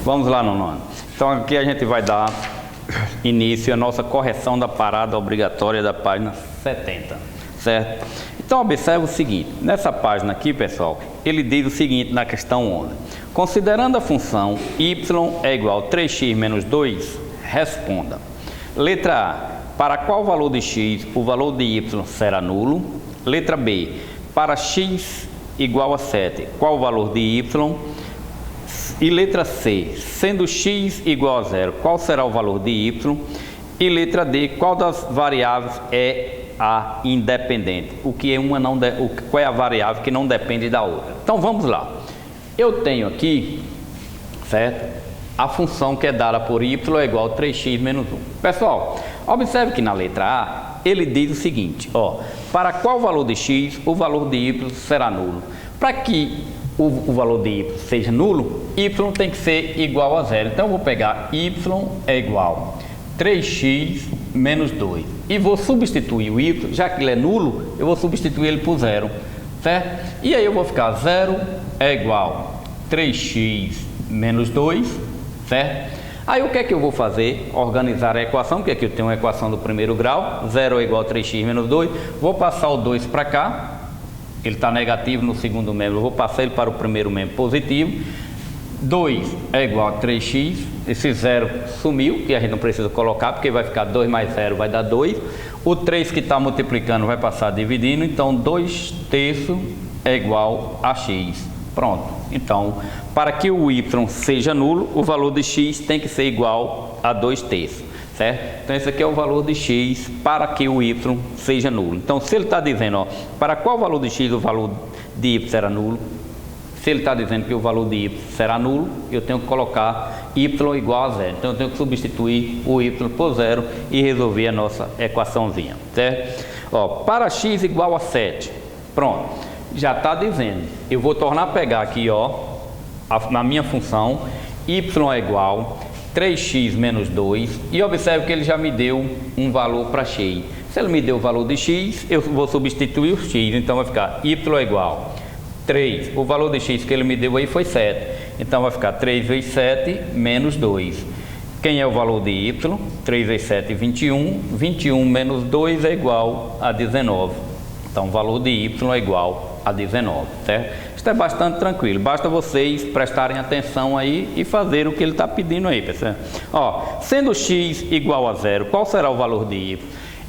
Vamos lá, nono ano. Então aqui a gente vai dar início à nossa correção da parada obrigatória da página 70, certo? Então observe o seguinte, nessa página aqui, pessoal, ele diz o seguinte na questão 11. Considerando a função y é igual a 3x menos 2, responda. Letra A, para qual valor de x o valor de y será nulo? Letra B, para x igual a 7, qual o valor de y? E letra C, sendo x igual a 0, qual será o valor de y? E letra D, qual das variáveis é a independente? O que é uma não qual é a variável que não depende da outra? Então vamos lá. Eu tenho aqui, certo? A função que é dada por y é igual a 3x menos 1. Pessoal, observe que na letra A, ele diz o seguinte, ó, para qual valor de x o valor de y será nulo? Para que o valor de y seja nulo, y tem que ser igual a 0. Então eu vou pegar y é igual a 3x menos 2 e vou substituir o y, já que ele é nulo, eu vou substituir ele por 0, certo? E aí eu vou ficar 0 é igual a 3x menos 2, certo? Aí o que é que eu vou fazer? Organizar a equação, porque aqui eu tenho uma equação do primeiro grau, 0 é igual a 3x menos 2, vou passar o 2 para cá, ele está negativo no segundo membro, eu vou passar ele para o primeiro membro positivo, 2 é igual a 3x, esse 0 sumiu, que a gente não precisa colocar, porque vai ficar 2 mais 0 vai dar 2, o 3 que está multiplicando vai passar dividindo, então 2 terços é igual a x, pronto. Então, para que o y seja nulo, o valor de x tem que ser igual a 2 terços, certo? Então esse aqui é o valor de x para que o y seja nulo. Então se ele está dizendo, ó, para qual valor de x o valor de y será nulo, se ele está dizendo que o valor de y será nulo, eu tenho que colocar y igual a 0. Então eu tenho que substituir o y por 0 e resolver a nossa equaçãozinha, certo? Ó, para x igual a 7, pronto, já está dizendo, eu vou tornar a pegar aqui, ó, na minha função, y é igual a 3x menos 2 e observe que ele já me deu um valor para x. Se ele me deu o valor de x, eu vou substituir o x, então vai ficar y é igual a 3, o valor de x que ele me deu aí foi 7, então vai ficar 3 vezes 7 menos 2. Quem é o valor de y? 3 vezes 7, 21, 21 menos 2 é igual a 19, então o valor de y é igual a 19, certo? Isso é bastante tranquilo, basta vocês prestarem atenção aí e fazer o que ele está pedindo aí, pessoal. Ó, sendo x igual a 0, qual será o valor de y?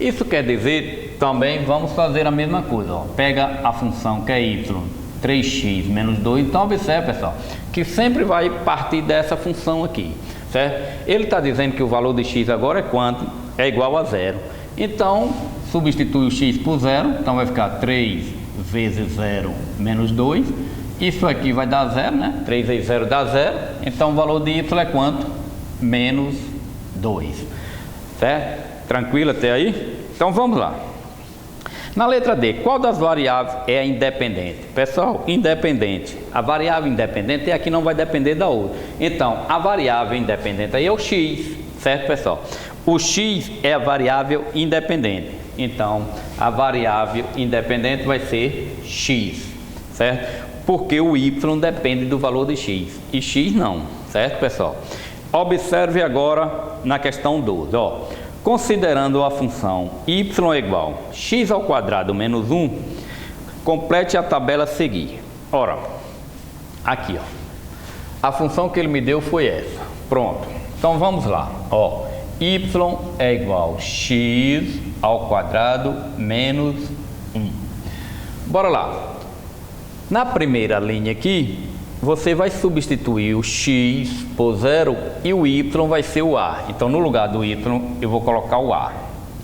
Isso quer dizer, também vamos fazer a mesma coisa, ó. Pega a função que é y, 3x menos 2, então observe, pessoal, que sempre vai partir dessa função aqui, certo? Ele está dizendo que o valor de x agora é quanto? É igual a 0. Então, substitui o x por 0, então vai ficar 3 vezes 0 menos 2, isso aqui vai dar 0, né? 3 vezes 0 dá 0, então o valor de y é quanto? Menos 2, certo? Tranquilo até aí? Então vamos lá. Na letra D, qual das variáveis é a independente? Pessoal, independente. A variável independente é a que não vai depender da outra. Então, a variável independente aí é o x, certo, pessoal? O x é a variável independente. Então, a variável independente vai ser x, certo? Porque o y depende do valor de x e x não, certo, pessoal? Observe agora na questão 12, ó. Considerando a função y é igual a x ao quadrado menos 1, complete a tabela a seguir. Ora, aqui, ó, a função que ele me deu foi essa. Pronto, então vamos lá, ó. Y é igual a x ao quadrado menos 1. Bora lá. Na primeira linha aqui, você vai substituir o x por 0 e o y vai ser o a. Então, no lugar do y, eu vou colocar o a.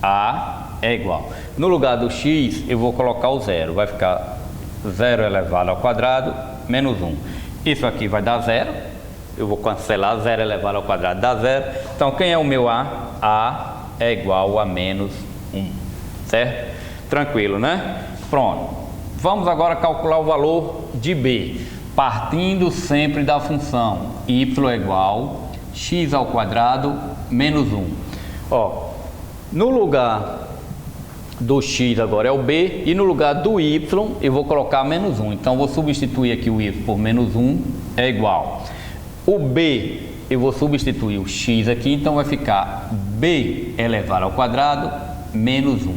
A é igual. No lugar do x, eu vou colocar o 0. Vai ficar 0 elevado ao quadrado menos 1. Isso aqui vai dar 0. Eu vou cancelar 0 elevado ao quadrado dá 0. Então, quem é o meu a? A é igual a menos 1. Certo? Tranquilo, né? Pronto. Vamos agora calcular o valor de b. Partindo sempre da função y é igual a x ao quadrado menos 1. Ó, no lugar do x agora é o b e no lugar do y eu vou colocar menos 1. Então vou substituir aqui o y por menos 1 é igual. O b eu vou substituir o x aqui, então vai ficar b elevado ao quadrado menos 1. O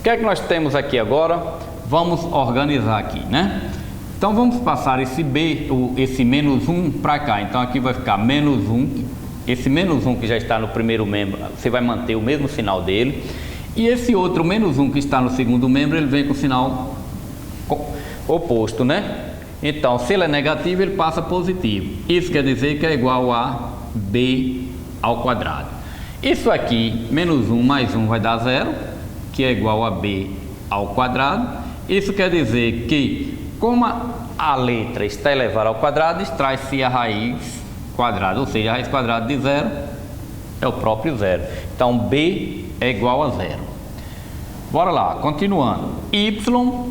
que é que nós temos aqui agora? Vamos organizar aqui, né? Então vamos passar esse b, esse menos 1 para cá. Então aqui vai ficar menos 1. Esse menos 1 que já está no primeiro membro, você vai manter o mesmo sinal dele. E esse outro menos 1 que está no segundo membro, ele vem com o sinal oposto, né? Então, se ele é negativo, ele passa positivo. Isso quer dizer que é igual a b ao quadrado. Isso aqui, menos 1 mais 1 vai dar 0, que é igual a b ao quadrado. Isso quer dizer que, como a letra está elevada ao quadrado, extrai-se a raiz quadrada, ou seja, a raiz quadrada de 0 é o próprio 0. Então, b é igual a 0. Bora lá, continuando. Y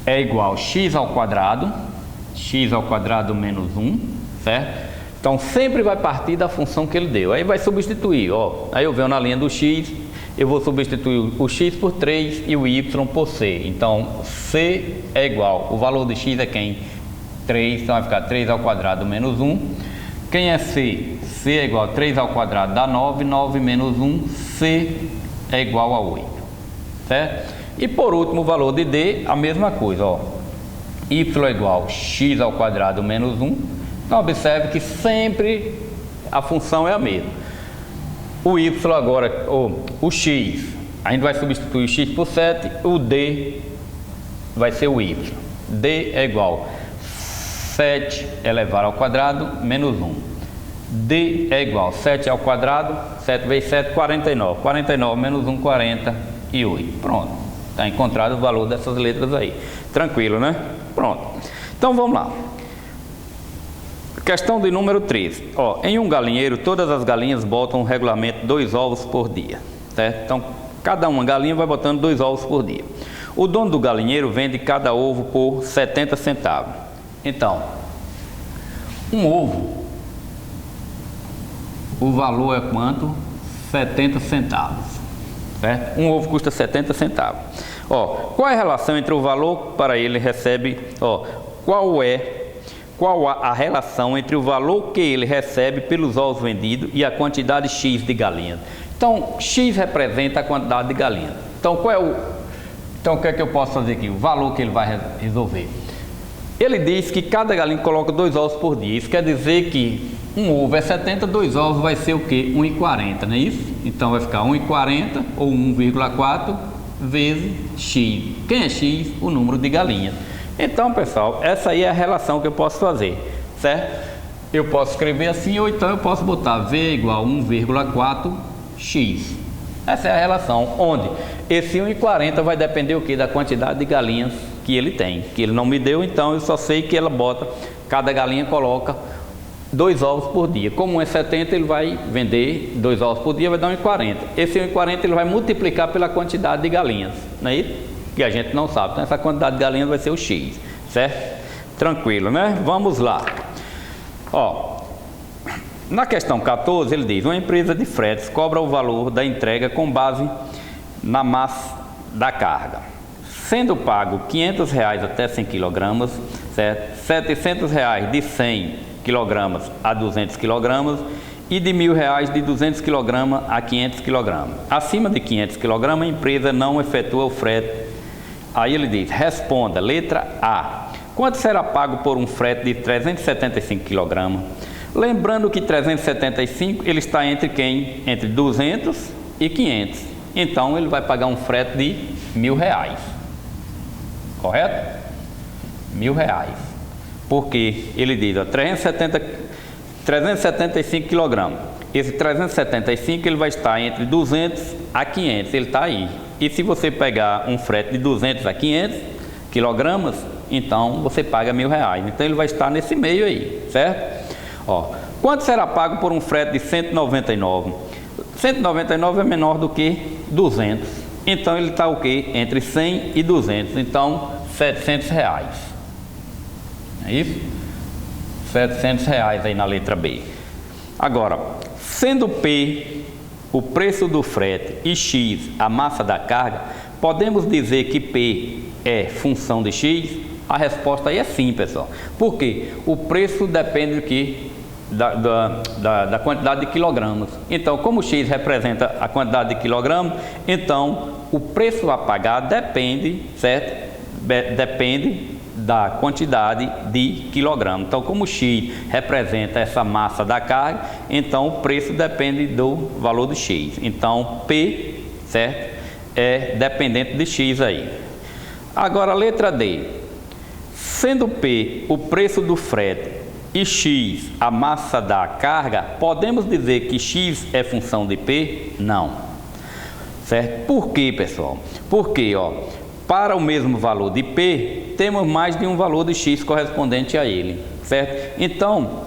é igual a x ao quadrado menos 1, certo? Então sempre vai partir da função que ele deu. Aí vai substituir, ó. Aí eu venho na linha do x, eu vou substituir o x por 3 e o y por c. Então c é igual, o valor de x é quem? 3, então vai ficar 3 ao quadrado menos 1. Quem é c? c é igual a 3 ao quadrado dá 9, 9 menos 1, c é igual a 8, certo? E por último o valor de d, a mesma coisa, ó. Y é igual a x ao quadrado menos 1. Então observe que sempre a função é a mesma. O y agora, o x, a gente vai substituir o x por 7, o d vai ser o y. d é igual a 7 elevado ao quadrado menos 1. d é igual a 7 ao quadrado, 7 vezes 7, 49. 49 menos 1, 48. Pronto. Está encontrado o valor dessas letras aí. Tranquilo, né? Pronto. Então vamos lá. Questão de número 13. Ó, em um galinheiro, todas as galinhas botam regularmente 2 ovos por dia, certo? Então, cada uma galinha vai botando 2 ovos por dia. O dono do galinheiro vende cada ovo por 70 centavos. Então, um ovo, o valor é quanto? 70 centavos. Certo? Um ovo custa 70 centavos. Ó, qual é a relação entre o valor para ele recebe? Ó, qual a relação entre o valor que ele recebe pelos ovos vendidos e a quantidade x de galinhas? Então, x representa a quantidade de galinhas. Então, o que é que eu posso fazer aqui? O valor que ele vai resolver. Ele diz que cada galinha coloca 2 ovos por dia. Isso quer dizer que um ovo é 70, 2 ovos vai ser o quê? 1,40, não é isso? Então vai ficar 1,40 ou 1,4 vezes x. Quem é x? O número de galinhas. Então, pessoal, essa aí é a relação que eu posso fazer, certo? Eu posso escrever assim, ou então eu posso botar v igual a 1,4x. Essa é a relação, onde esse 1,40 vai depender o quê? Da quantidade de galinhas que ele tem, que ele não me deu, então eu só sei que ela bota, cada galinha coloca 2 ovos por dia. Como 1,70 ele vai vender 2 ovos por dia, vai dar 1,40. Esse 1,40 ele vai multiplicar pela quantidade de galinhas, não é isso? Que a gente não sabe. Então essa quantidade de galinhas vai ser o x, certo? Tranquilo, né? Vamos lá. Ó, na questão 14 ele diz: uma empresa de fretes cobra o valor da entrega com base na massa da carga, sendo pago R$500 até 100 kg, certo? R$700 de 100 kg a 200 kg e de R$1.000 de 200 kg a 500 kg. Acima de 500 kg a empresa não efetua o frete. Aí ele diz: responda, letra A, quanto será pago por um frete de 375 kg? Lembrando que 375 ele está entre quem? Entre 200 e 500. Então ele vai pagar um frete de R$1.000. Correto? R$1.000. Porque ele diz, ó, 375 kg. Esse 375 ele vai estar entre 200 a 500, ele está aí. E se você pegar um frete de 200 a 500 kg, então você paga R$1.000. Então ele vai estar nesse meio aí, certo? Ó, quanto será pago por um frete de 199? 199 é menor do que 200. Então ele está o quê? Entre 100 e 200. Então R$700. É isso? R$700 aí na letra B. Agora, sendo P o preço do frete e X a massa da carga, podemos dizer que P é função de X? A resposta aí é sim, pessoal. Por quê? O preço depende do que? da quantidade de quilogramas. Então, como X representa a quantidade de quilogramas, então o preço a pagar depende, certo? Depende da quantidade de quilogramas. Então, como X representa essa massa da carga, então o preço depende do valor de X. Então, P, certo? É dependente de X aí. Agora, a letra D. Sendo P o preço do frete e X a massa da carga, podemos dizer que X é função de P? Não. Certo? Por quê, pessoal? Porque, para o mesmo valor de P, temos mais de um valor de X correspondente a ele. Certo? Então,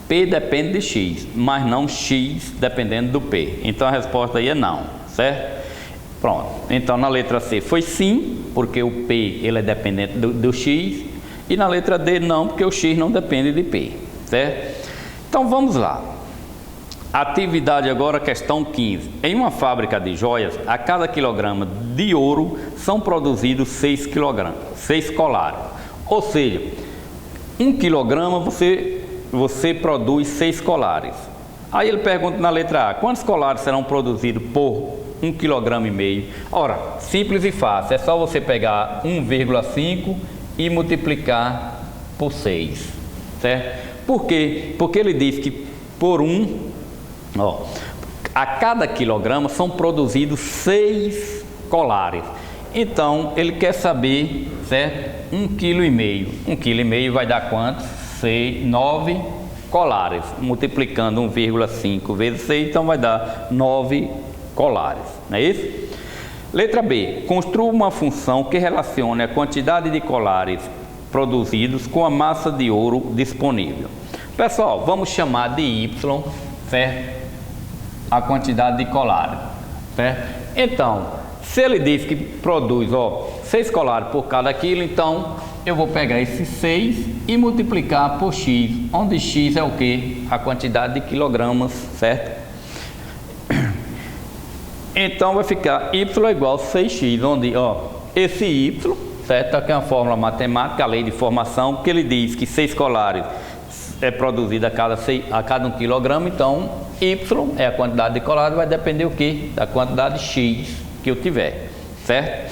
P depende de X, mas não X dependendo do P. Então, a resposta aí é não. Certo? Pronto. Então, na letra C foi sim, porque o P ele é dependente do X. E na letra D não, porque o X não depende de P, certo? Então vamos lá. Atividade agora, questão 15. Em uma fábrica de joias, a cada quilograma de ouro são produzidos 6 colares. Ou seja, 1 quilograma você produz 6 colares. Aí ele pergunta na letra A, quantos colares serão produzidos por 1,5 kg? Ora, simples e fácil, é só você pegar 1,5 e multiplicar por 6, certo? Por quê? Porque ele diz que por a cada quilograma são produzidos 6 colares. Então, ele quer saber, certo? 1,5 kg. 1,5 kg vai dar quanto? 9 colares. Multiplicando 1,5 vezes 6, então vai dar 9 colares. Não é isso? Letra B. Construa uma função que relacione a quantidade de colares produzidos com a massa de ouro disponível. Pessoal, vamos chamar de Y, certo? A quantidade de colares, certo? Então, se ele diz que produz 6 colares por cada quilo, então eu vou pegar esses 6 e multiplicar por X, onde X é o que? A quantidade de quilogramas, certo? Então vai ficar Y igual a 6x, onde esse Y, certo? Aqui é uma fórmula matemática, a lei de formação, que ele diz que 6 colares é produzido a cada 1 quilograma, então Y é a quantidade de colares, vai depender o quê? Da quantidade X que eu tiver, certo?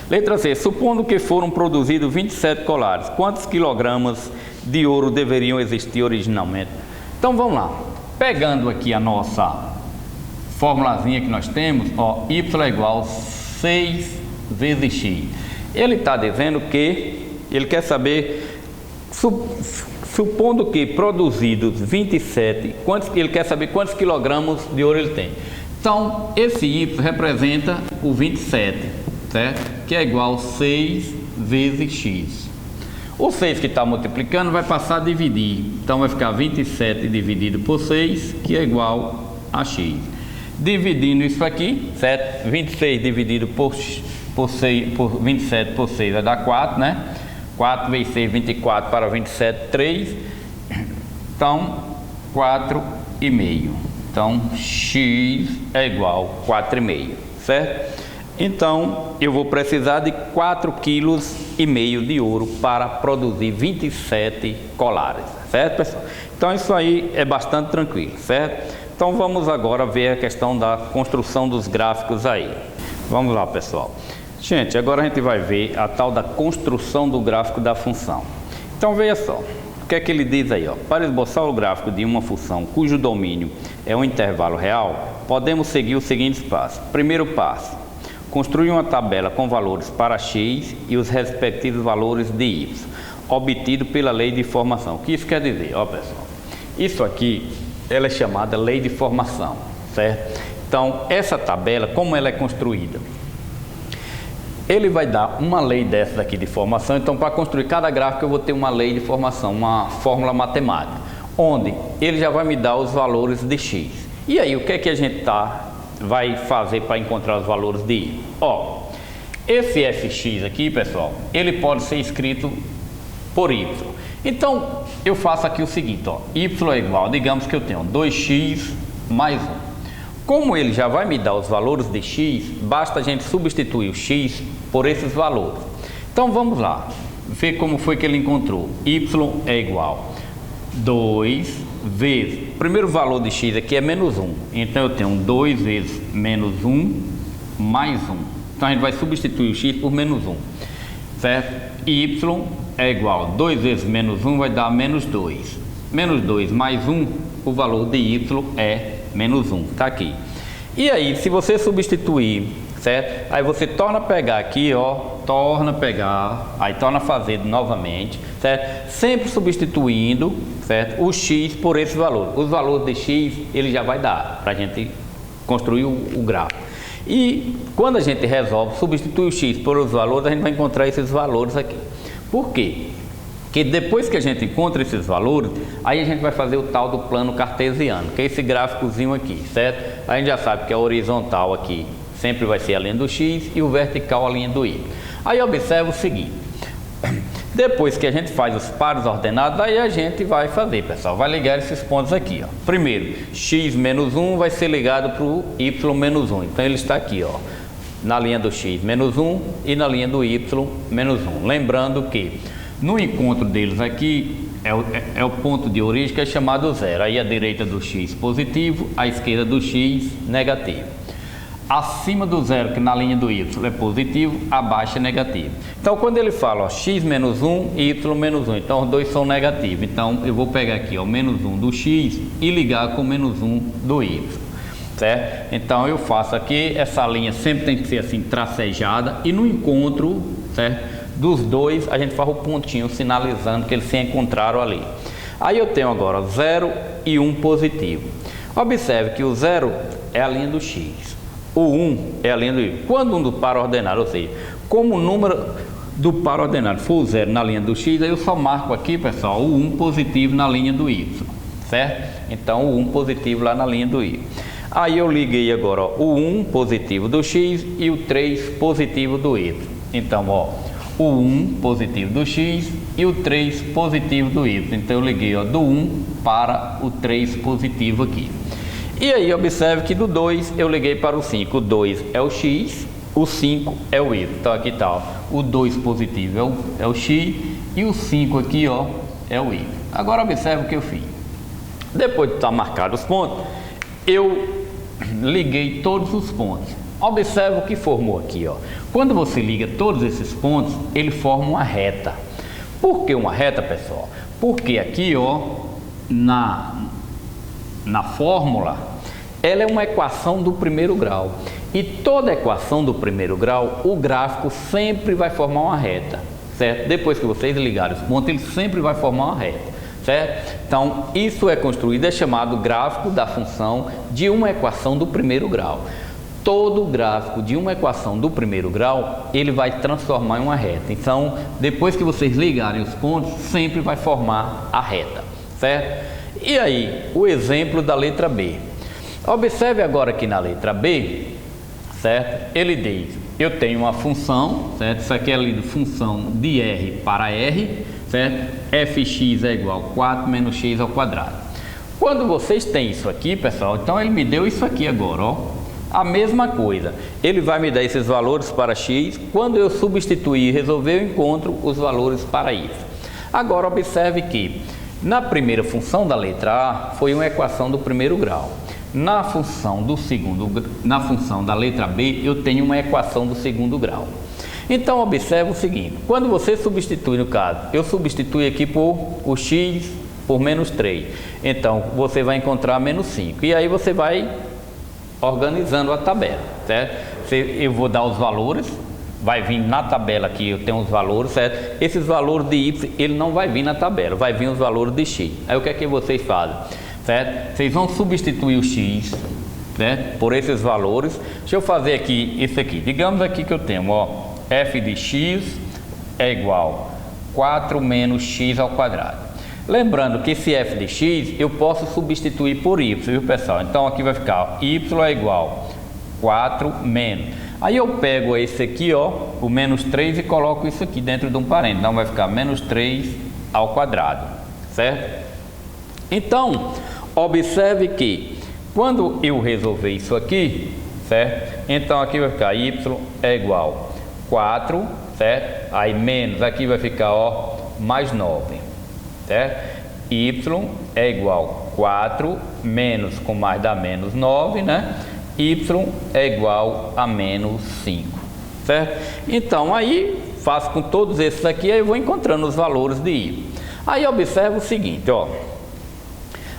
Letra C. Supondo que foram produzidos 27 colares, quantos quilogramas de ouro deveriam existir originalmente? Então vamos lá, pegando aqui a nossa formulazinha que nós temos, Y é igual a 6 vezes X. Ele está dizendo que ele quer saber, supondo que produzidos 27, ele quer saber quantos quilogramos de ouro ele tem. Então, esse Y representa o 27, certo? Que é igual a 6 vezes X. O 6 que está multiplicando vai passar a dividir. Então, vai ficar 27 dividido por 6, que é igual a X. Dividindo isso aqui, certo? 26 dividido por 27 por 6 vai dar 4, né? 4 vezes 6, 24 para 27, 3. Então, 4,5. Então, X é igual a 4,5, certo? Então, eu vou precisar de 4,5 kg de ouro para produzir 27 colares, certo, pessoal? Então, isso aí é bastante tranquilo, certo? Então vamos agora ver a questão da construção dos gráficos aí. Vamos lá, pessoal. Gente, agora a gente vai ver a tal da construção do gráfico da função. Então veja só, o que é que ele diz aí? Para esboçar o gráfico de uma função cujo domínio é um intervalo real, podemos seguir os seguintes passos. Primeiro passo, construir uma tabela com valores para x e os respectivos valores de y, obtido pela lei de formação. O que isso quer dizer? Pessoal, isso aqui ela é chamada lei de formação, certo? Então, essa tabela, como ela é construída? Ele vai dar uma lei dessa daqui de formação. Então, para construir cada gráfico, eu vou ter uma lei de formação, uma fórmula matemática, onde ele já vai me dar os valores de x. E aí, o que é que a gente vai fazer para encontrar os valores de y? Esse fx aqui, pessoal, ele pode ser escrito por y. Então, eu faço aqui o seguinte, y é igual, digamos que eu tenho 2x mais 1. Como ele já vai me dar os valores de x, basta a gente substituir o x por esses valores. Então, vamos lá, ver como foi que ele encontrou. Y é igual 2 vezes, o primeiro valor de x aqui é menos 1, então eu tenho 2 vezes menos 1 mais 1. Então a gente vai substituir o x por menos 1, certo? Y é igual a 2 vezes menos 1 vai dar menos 2. Menos 2 mais 1, o valor de y é menos 1, tá aqui. E aí, se você substituir, certo? Aí você torna a pegar aqui, ó, torna a pegar, aí torna a fazer novamente, certo? Sempre substituindo, certo? O x por esse valor. Os valores de x, ele já vai dar para a gente construir o gráfico. E quando a gente resolve, substitui o x por os valores, a gente vai encontrar esses valores aqui. Por quê? Porque depois que a gente encontra esses valores, aí a gente vai fazer o tal do plano cartesiano, que é esse gráficozinho aqui, certo? A gente já sabe que a horizontal aqui sempre vai ser a linha do x e o vertical a linha do y. Aí observa o seguinte, depois que a gente faz os pares ordenados, aí a gente vai fazer, pessoal, vai ligar esses pontos aqui, ó. Primeiro, x menos 1 vai ser ligado para o y menos 1, então ele está aqui, ó, na linha do x menos 1 e na linha do y menos 1. Lembrando que no encontro deles aqui é o ponto de origem que é chamado zero. Aí a direita do x positivo, a esquerda do x negativo. Acima do zero, que na linha do y é positivo, abaixo é negativo. Então quando ele fala ó, x menos 1 e y menos 1, então os dois são negativos. Então eu vou pegar aqui o menos 1 do x e ligar com menos 1 do y. Certo? Então eu faço aqui, essa linha sempre tem que ser assim tracejada e no encontro, certo, dos dois a gente faz o pontinho sinalizando que eles se encontraram ali. Aí eu tenho agora 0 e 1 positivo. Observe que o 0 é a linha do x, o 1 é a linha do y. Quando um do par ordenado, ou seja, como o número do par ordenado for o 0 na linha do x, aí eu só marco aqui, pessoal, o 1 positivo na linha do y, certo? Então o 1 positivo lá na linha do y. Aí eu liguei agora ó, o 1 positivo do x e o 3 positivo do y. Então, ó, o 1 positivo do x e o 3 positivo do y. Então eu liguei ó, do 1 para o 3 positivo aqui. E aí observe que do 2 eu liguei para o 5. O 2 é o x, o 5 é o y. Então aqui está, ó, o 2 positivo é o x e o 5 aqui ó, é o y. Agora observe o que eu fiz. Depois de estar marcados os pontos, eu liguei todos os pontos. Observe o que formou aqui, ó. Quando você liga todos esses pontos, ele forma uma reta. Por que uma reta, pessoal? Porque aqui, ó, na fórmula, ela é uma equação do primeiro grau. E toda equação do primeiro grau, o gráfico sempre vai formar uma reta, certo? Depois que vocês ligarem os pontos, ele sempre vai formar uma reta. Certo? Então, isso é construído, é chamado gráfico da função de uma equação do primeiro grau. Todo gráfico de uma equação do primeiro grau, ele vai transformar em uma reta. Então, depois que vocês ligarem os pontos, sempre vai formar a reta, certo? E aí, o exemplo da letra B. Observe agora aqui na letra B, certo? Ele diz, eu tenho uma função, certo? Isso aqui é a função de R para R, certo? Fx é igual a 4 menos x ao quadrado. Quando vocês têm isso aqui, pessoal, então ele me deu isso aqui agora, ó. A mesma coisa, ele vai me dar esses valores para x, quando eu substituir e resolver, eu encontro os valores para y. Agora observe que na primeira função da letra A foi uma equação do primeiro grau. Na função da letra B, eu tenho uma equação do segundo grau. Então observe o seguinte, quando você substitui, no caso, eu substitui aqui por o x por menos 3, então você vai encontrar menos 5, e aí você vai organizando a tabela, certo? Eu vou dar os valores, vai vir na tabela aqui, eu tenho os valores, certo? Esses valores de y, ele não vai vir na tabela, vai vir os valores de x. Aí o que é que vocês fazem, certo? Vocês vão substituir o x, certo? Por esses valores. Deixa eu fazer aqui isso aqui, digamos aqui que eu tenho, ó, f de x é igual a 4 menos x ao quadrado. Lembrando que esse f de x eu posso substituir por y, viu, pessoal? Então aqui vai ficar y é igual a 4 menos. Aí eu pego esse aqui, ó, o menos 3 e coloco isso aqui dentro de um parênteses. Então vai ficar menos 3 ao quadrado, certo? Então, observe que quando eu resolver isso aqui, certo? Então aqui vai ficar y é igual a 4, certo? Aí menos, aqui vai ficar, ó, mais 9, certo? y é igual a 4 menos com mais dá menos 9, né? Y é igual a menos 5, certo? Então aí faço com todos esses aqui, aí eu vou encontrando os valores de y. Aí observa o seguinte, ó.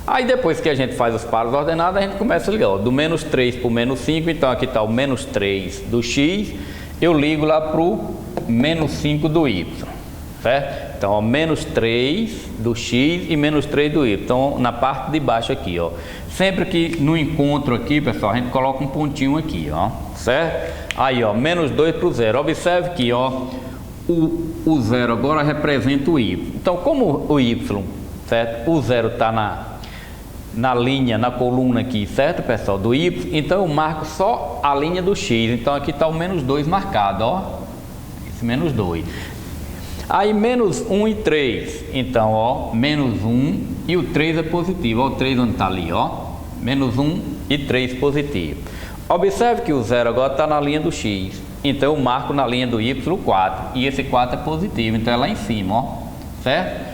Aí depois que a gente faz os pares ordenados, a gente começa a ligar, ó, do menos 3 para o menos 5, então aqui está o menos 3 do x, eu ligo lá para o menos 5 do y, certo? Então, ó, menos 3 do x e menos 3 do y, então na parte de baixo aqui, ó. Sempre que no encontro aqui, pessoal, a gente coloca um pontinho aqui, ó, certo? Aí, ó, menos 2 para o zero, observe que, ó, o zero agora representa o y. Então, como o y, certo? O zero está na linha, na coluna aqui, certo, pessoal, do y, então eu marco só a linha do x. Então aqui está o menos 2 marcado, ó, esse menos 2. Aí menos 1 e 3, então, ó, menos 1 e o 3 é positivo, ó, o 3 onde está ali, ó, menos 1 e 3 positivo. Observe que o zero agora está na linha do x, então eu marco na linha do y 4, e esse 4 é positivo, então é lá em cima, ó, certo?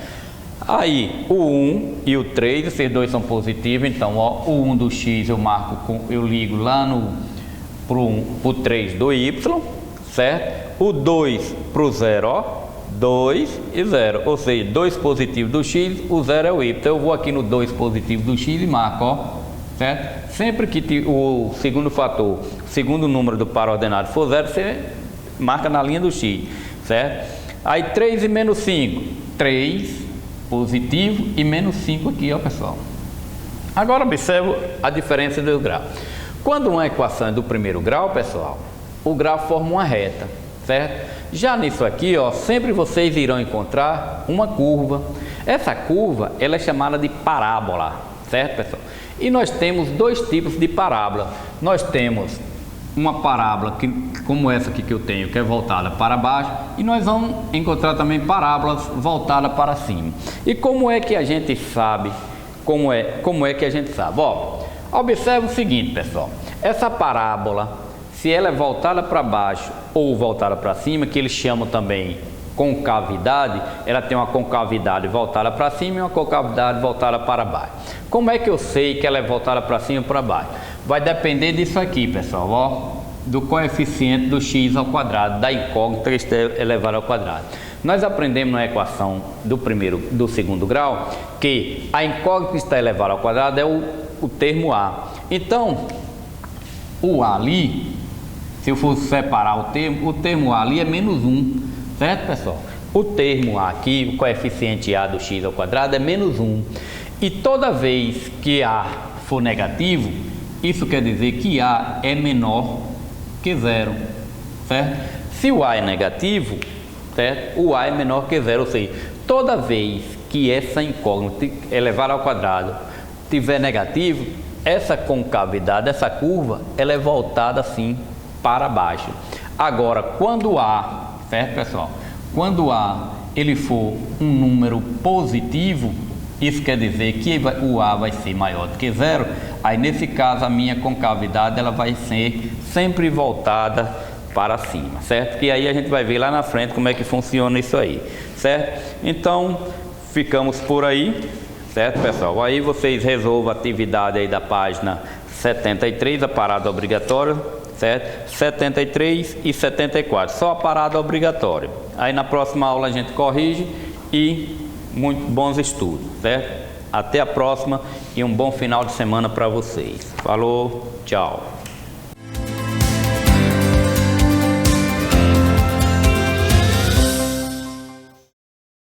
Aí o 1 e o 3, esses dois são positivos, então, ó, o 1 do x eu marco, eu ligo lá pro 3 do y, certo? O 2 pro 0, ó, 2 e 0, ou seja, 2 positivo do x, o 0 é o y. Então eu vou aqui no 2 positivo do x e marco, ó, certo? Sempre que o segundo fator, o segundo número do par ordenado for 0, você marca na linha do x, certo? Aí 3 e menos 5, 3 positivo e menos 5 aqui, ó, pessoal. Agora observe a diferença dos graus. Quando uma equação é do primeiro grau, pessoal, o grau forma uma reta, certo? Já nisso aqui, ó, sempre vocês irão encontrar uma curva. Essa curva, ela é chamada de parábola, certo, pessoal? E nós temos dois tipos de parábola. Nós temos uma parábola como essa aqui que eu tenho, que é voltada para baixo, e nós vamos encontrar também parábolas voltadas para cima. E como é que a gente sabe? Como é que a gente sabe? Ó, observe o seguinte, pessoal. Essa parábola, se ela é voltada para baixo ou voltada para cima, que eles chamam também concavidade, ela tem uma concavidade voltada para cima e uma concavidade voltada para baixo. Como é que eu sei que ela é voltada para cima ou para baixo? Vai depender disso aqui, pessoal, ó, do coeficiente do x ao quadrado, da incógnita elevada ao quadrado. Nós aprendemos na equação do segundo grau que a incógnita está elevada ao quadrado é o termo a. Então, o a ali, se eu fosse separar o termo a ali é menos 1, certo, pessoal? O termo a aqui, o coeficiente a do x ao quadrado é menos 1. E toda vez que a for negativo, isso quer dizer que a é menor que 0, certo? Se o a é negativo, certo? O a é menor que 0, ou seja, toda vez que essa incógnita elevada ao quadrado tiver negativo, essa concavidade, essa curva, ela é voltada assim para baixo. Agora, quando a, certo, pessoal? Quando a ele for um número positivo, isso quer dizer que o a vai ser maior do que 0. Aí nesse caso a minha concavidade ela vai ser sempre voltada para cima, certo? Que aí a gente vai ver lá na frente como é que funciona isso aí, certo? Então ficamos por aí, certo, pessoal? Aí vocês resolvam a atividade aí da página 73, a parada obrigatória, certo? 73 e 74, só a parada obrigatória. Aí na próxima aula a gente corrige e muito bons estudos, certo? Até a próxima e um bom final de semana para vocês. Falou, tchau.